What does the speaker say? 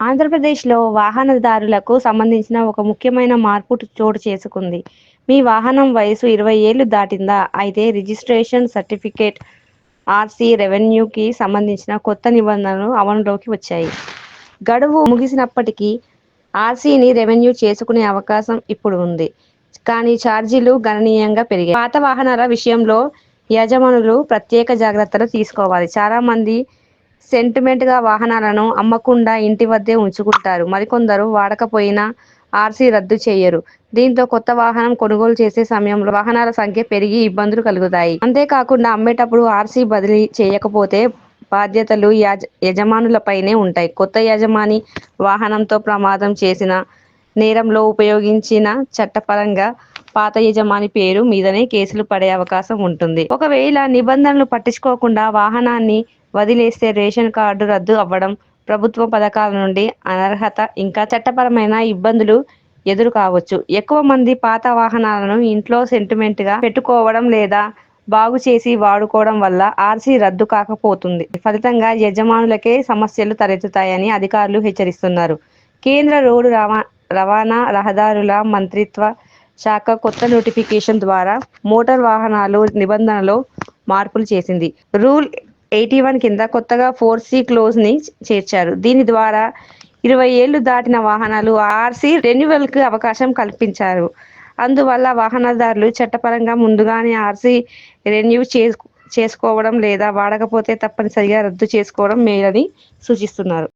ఆంధ్రప్రదేశ్‌లో వాహనదారులకు సంబంధించిన ఒక ముఖ్యమైన మార్పు చోటు చేసుకుంది. మీ వాహనం వయసు 20 ఏళ్లు దాటిందా? అయితే రిజిస్ట్రేషన్ సర్టిఫికేట్ ఆర్‌సీ రెవెన్యూకి సంబంధించిన కొత్త నిబంధనలు అమలులోకి వచ్చాయి. గడువు ముగిసినప్పటికీ ఆర్‌సీని రెన్యూ చేసుకునే అవకాశం ఇప్పుడు ఉంది. కానీ ఛార్జీలు గణనీయంగా పెరిగాయి. పాత వాహనాల విషయంలో యజమానులు ప్రత్యేక జాగ్రత్తలు తీసుకోవాలి. చాలామంది సెంటిమెంట్‌గా వాహనాలను అమ్మకుండా ఇంటి వద్దే ఉంచుకుంటారు. మరికొందరు వాడకపోయినా ఆర్‌సీ రద్దు చేయరు. దీంతో కొత్త వాహనం కొనుగోలు చేసే సమయంలో వాహనాల సంఖ్య పెరిగి ఇబ్బందులు కలుగుతాయి. అంతేకాకుండా అమ్మేటప్పుడు ఆర్‌సీ బదిలీ చేయకపోతే బాధ్యతలు యజమానులపైనే ఉంటాయి. కొత్త యజమాని వాహనంతో ప్రమాదం చేసిన నేరంలో ఉపయోగించిన చట్టపరంగా పాత యజమాని పేరు మీదనే కేసులు పడే అవకాశం ఉంటుంది. ఒకవేళ నిబంధనలు పట్టించుకోకుండా వాహనాన్ని వదిలేస్తే రేషన్ కార్డు రద్దు అవ్వడం, ప్రభుత్వ పథకాల నుండి అనర్హత, ఇంకా చట్టపరమైన ఇబ్బందులు ఎదురు కావచ్చు. ఎక్కువ మంది పాత వాహనాలను ఇంట్లో సెంటిమెంట్‌గా పెట్టుకోవడం లేదా బాగు చేసి వాడుకోవడం వల్ల ఆర్‌సీ రద్దు కాకపోతుంది. ఫలితంగా యజమానులకే సమస్యలు తలెత్తుతాయని అధికారులు హెచ్చరిస్తున్నారు. కేంద్ర రోడ్డు రవాణా రహదారుల మంత్రిత్వ శాఖ కొత్త నోటిఫికేషన్ ద్వారా మోటార్ వాహనాలు నిబంధనలో మార్పులు చేసింది. రూల్ 81 కింద కొత్తగా 4C క్లోజ్ని చేర్చారు. దీని ద్వారా 20 ఏళ్లు దాటిన వాహనాలు ఆర్‌సీ రెన్యువల్‌కి అవకాశం కల్పించారు. అందువల్ల వాహనదారులు చట్టపరంగా ముందుగానే ఆర్‌సీ రెన్యూ చేసుకోవడం లేదా వాడకపోతే తప్పనిసరిగా రద్దు చేసుకోవడం మేలని సూచిస్తున్నారు.